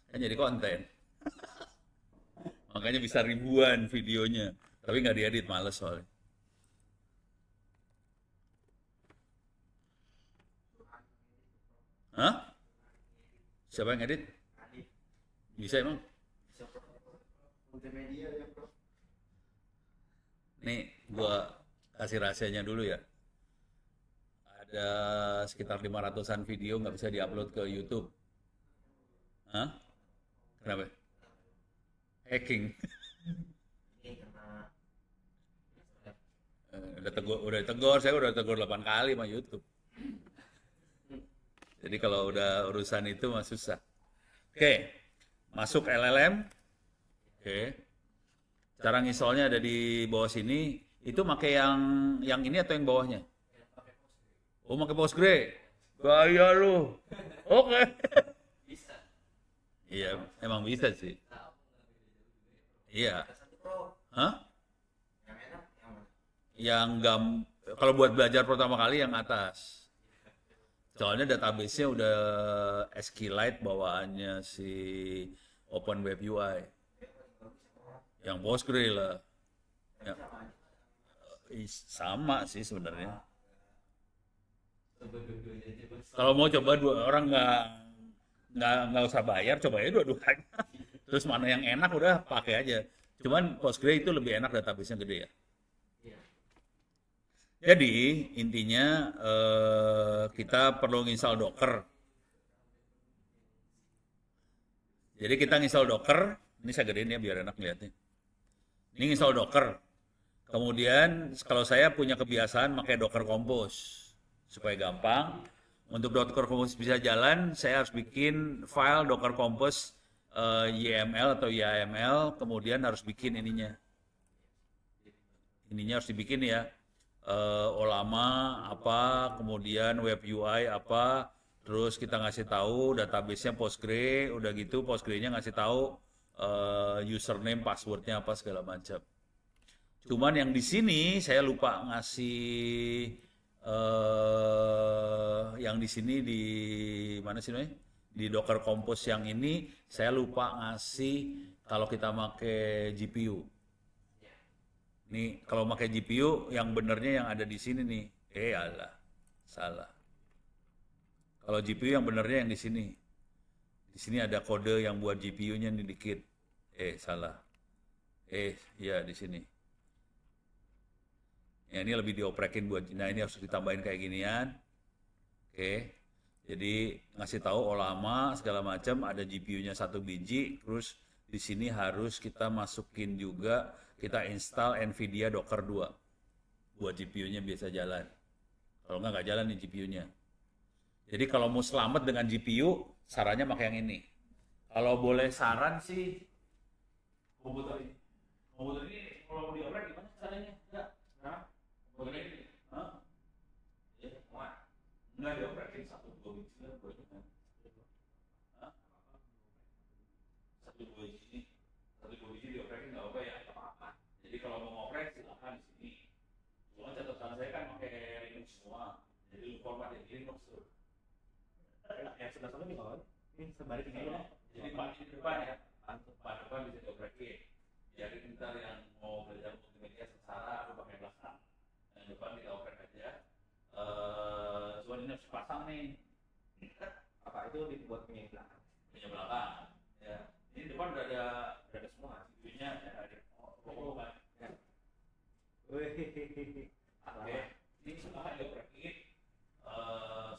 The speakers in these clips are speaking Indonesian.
Kan jadi konten. Makanya bisa ribuan videonya. Tapi nggak diedit, males soalnya. Hah? Siapa yang edit? Bisa emang? Multimedia ya bro. Nih, gua kasih rahasianya dulu ya. Ada sekitar 500-an video nggak bisa diupload ke YouTube. Hah? Kenapa? Hacking. Ini karena Udah tegur, saya udah tegur 8 kali sama YouTube. Jadi kalau udah urusan itu mah susah. Oke, masuk LLM. Oke. Cara ngisolnya ada di bawah sini. Itu pakai yang ini atau yang bawahnya? Oh, pakai Postgre. Gaya lu. Oke. bisa. Iya, emang bisa sih. Iya. Satu pro Hah? yang enak yang mana? Yang kalau buat belajar pertama kali yang atas. Soalnya database-nya udah SQLite bawaannya si Open Web UI. Yang Postgre lah. Ya, sama sih sebenarnya. Kalau mau coba dua orang nggak usah bayar, coba aja dua-duanya. Terus mana yang enak udah pakai aja. Cuman Postgre itu lebih enak, database-nya gede ya. Iya. Jadi intinya kita perlu nginstal Docker. Jadi kita nginstal Docker. Ini saya gedein ya biar enak lihatnya. Ini nginstal Docker. Kemudian kalau saya punya kebiasaan pakai Docker Compose supaya gampang. Untuk Docker Compose bisa jalan, saya harus bikin file Docker Compose YML atau YAML, kemudian harus bikin ininya. Ininya harus dibikin ya. Olama apa, kemudian web UI apa, terus kita ngasih tahu database-nya Postgre, udah gitu Postgre-nya ngasih tahu username, passwordnya apa segala macam. Cuman yang di sini saya lupa ngasih yang di sini di mana sih namanya? Di Docker Compose yang ini saya lupa ngasih kalau kita pakai GPU. Nih kalau pakai GPU yang benernya yang ada di sini nih. Alah, salah. Kalau GPU yang benernya yang di sini. Di sini ada kode yang buat GPU-nya nih dikit. Salah. Ya di sini. Ya, ini lebih dioprekin buat, nah ini harus ditambahin kayak ginian. Oke. Jadi ngasih tahu Olama segala macam, ada GPU-nya 1 biji, terus di sini harus kita masukin juga, kita install NVIDIA Docker 2 buat GPU-nya biasa jalan. Kalau nggak jalan nih GPU-nya. Jadi kalau mau selamat dengan GPU, sarannya pakai yang ini. Kalau boleh saran sih, komputer ini. Komputer ini kalau mau dioprek gimana caranya? Enggak. Nah, komputer ini. Hah? Ya, enggak dioprekin 1 2 biji lah boleh kan? Hah? 1 2 biji. 1 2 biji dioprekin nggak apa ya? Nggak apa-apa. Jadi kalau mau ngoprek silakan di sini. Cuma catatan saya kan pakai Linux semua. Jadi lu format yang Linux tuh. Yang sebelah sana gimana? Ini sebalik ini ya. Jadi di depan ya, depan depan bisa dioprekin. Jadi ntar yang mau belajar multimedia secara aku pakai belakang. Yang depan kita oprek aja. Cuman ini harus pasang nih. Apa itu dibuat punya di belakang? Punya belakang. Ya. Ini depan udah ada semua. Videonya ada. Pokoknya. Ya. Wih. Oke. Ini semua dioprekin.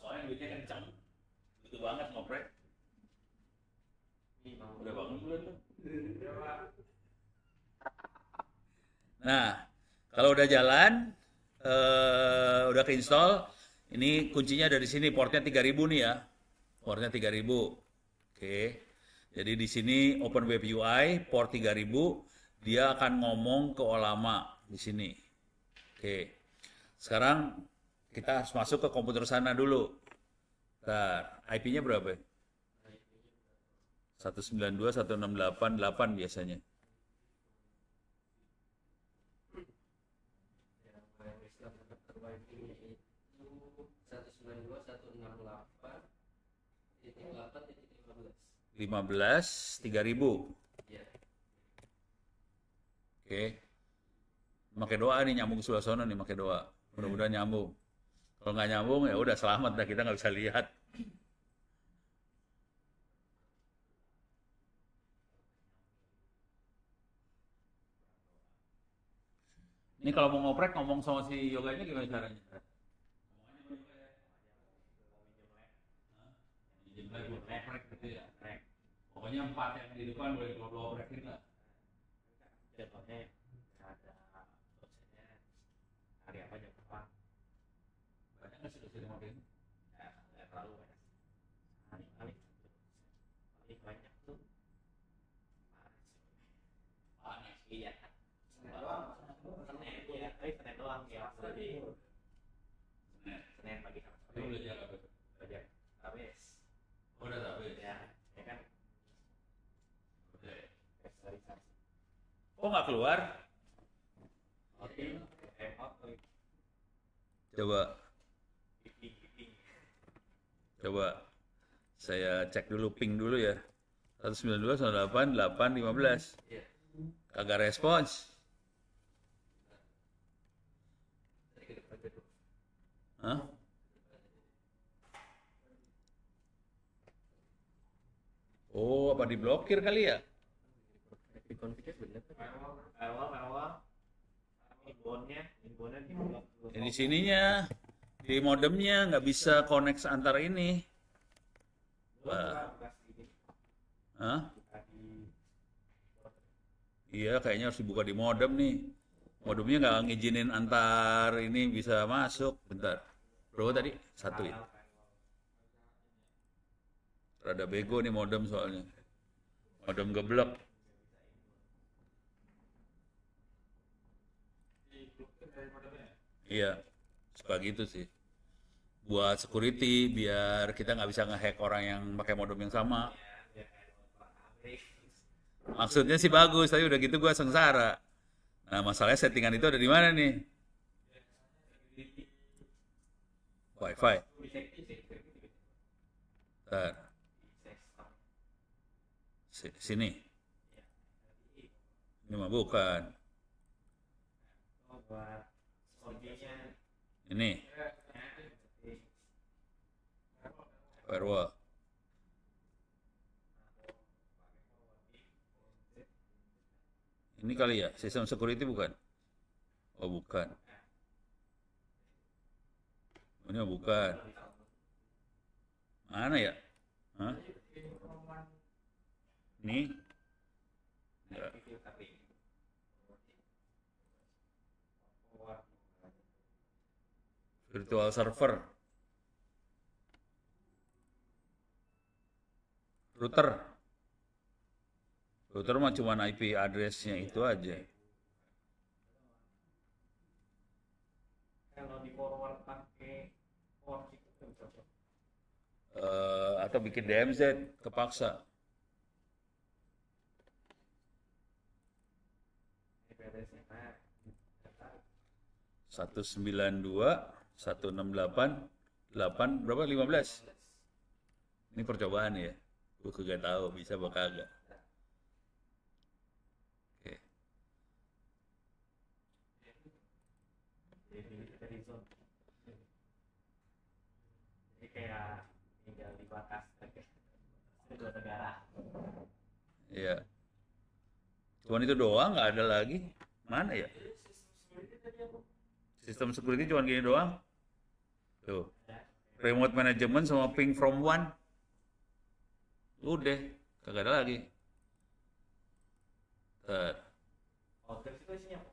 Soalnya duitnya kencang. Butuh banget ngoprek. Udah bangun belum tuh? Nah, kalau udah jalan, udah keinstall, ini kuncinya dari sini, portnya 3000 nih ya. Portnya 3000. Oke. Jadi di sini Open Web UI, port 3000, dia akan ngomong ke Olama di sini. Oke. Sekarang kita harus masuk ke komputer sana dulu. Bentar, IP-nya berapa? 192.168.8 biasanya. 15 3000. Oke. Pakai doa nih nyambung sebelah sono nih, pakai doa. Mudah-mudahan nyambung. Kalau nggak nyambung ya udah selamat dah, kita nggak bisa lihat. Ini kalau mau ngoprek ngomong sama si yoganya gimana caranya? Ngoprek gitu ya. Pokoknya 4 yang di depan boleh dioprekin lah. Contohnya ada dosennya hari apa jam berapa? Banyak nggak sih dosen yang pakai ini? Ya, nggak terlalu banyak. Paling banyak tuh Panas. iya. Senin doang. Iya, tapi Senin doang ya. Senin pagi sampai Itu sore. belajar apa? Belajar habis. Oh, udah habis. Ya kan. Oke. Spesialisasi. Oh, nggak keluar? Oke. Coba. Coba. Saya cek dulu ping dulu ya. 192 108 815. Iya. Kagak respons. Hah? Oh, apa diblokir kali ya? Dikonfigurasi bener kan? Firewall, inboundnya diblok. Di sininya, di modemnya nggak bisa connect antar ini. Hah? Iya, kayaknya harus dibuka di modem nih. Modemnya nggak ngizinin antar ini bisa masuk. Bentar. Berapa tadi? 1 ya? Rada bego nih modem soalnya. Modem geblek. Iya, suka gitu sih. Buat security, biar kita nggak bisa ngehack orang yang pakai modem yang sama. Maksudnya sih bagus, tapi udah gitu gua sengsara. Nah, masalahnya settingan itu ada di mana nih? Wi-Fi. Bentar. Sini. Ini mah bukan. Ini. Firewall. Ini kali ya, sistem security bukan? Oh, bukan. Ini mah bukan. Mana ya? Hah? Ini? Enggak. Virtual server. Router. Router mah cuma IP address-nya itu aja. Kalau di forward pakai port itu bisa. Atau bikin DMZ kepaksa. IP-nya 192 168 8 berapa 15. Ini percobaan ya. Gue kagak tahu bisa apa kagak. Oke. Dari zone. Jadi kayak tinggal di batas kedua negara. Iya. Cuman itu doang, nggak ada lagi. Mana ya? Sistem security cuma gini doang. Tuh. Remote management sama ping from one. Udah, kagak ada lagi. Outdoors itu isinya apa?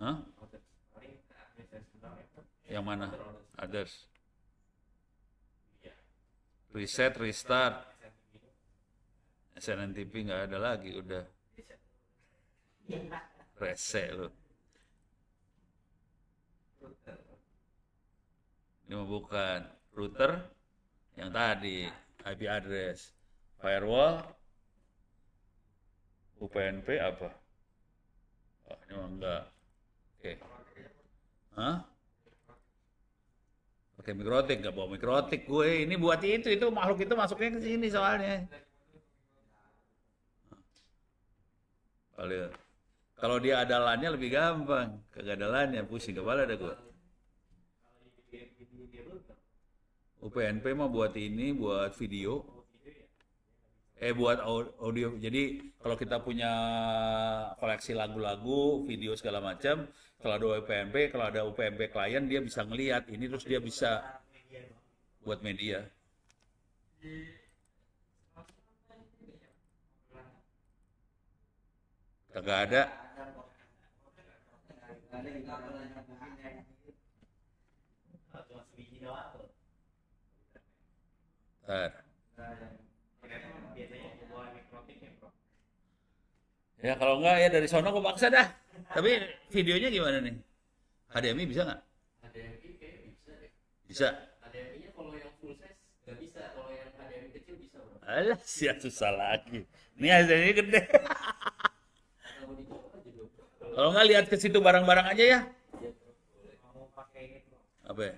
Hah? Outdoors. Paling administrasi tentang itu. Yang mana? Others. Iya. Reset, restart. SNMTP nggak ada lagi, udah. Rese lu. Ini mah bukan. Router yang tadi, IP address. Firewall, UPnP apa? Oh, ini mah enggak. Oke. Hah? Pakai mikrotik, nggak bawa mikrotik gue. Ini buat itu makhluk itu masuknya ke sini soalnya. Kalau kalau dia ada LAN-nya lebih gampang. Kagak ada LAN-nya, pusing kepala ada gua. Kalau di dia belum kan? UPnP mah buat ini, buat video. Oh, video ya. Buat audio. Jadi kalau kita punya koleksi lagu-lagu, video segala macam, kalau ada UPnP, kalau ada UPnP klien dia bisa ngelihat ini terus dia bisa Media bang. buat media. Kagak ada. Cuma sebiji doang tuh. Ntar. Biasanya bawa mikrotik ya bro. Ya kalau enggak ya dari sono gua paksa dah. Tapi videonya gimana nih? HDMI bisa nggak? HDMI kayak bisa deh. Bisa. HDMI-nya kalau yang full size nggak bisa, kalau yang HDMI kecil bisa bro. Alah, siap susah lagi. Ini HDMI gede. Kalau dicoba juga bro. Kalau nggak lihat ke situ barang-barang aja ya. Iya bro, boleh. Mau pakai ini bro. Apa ya?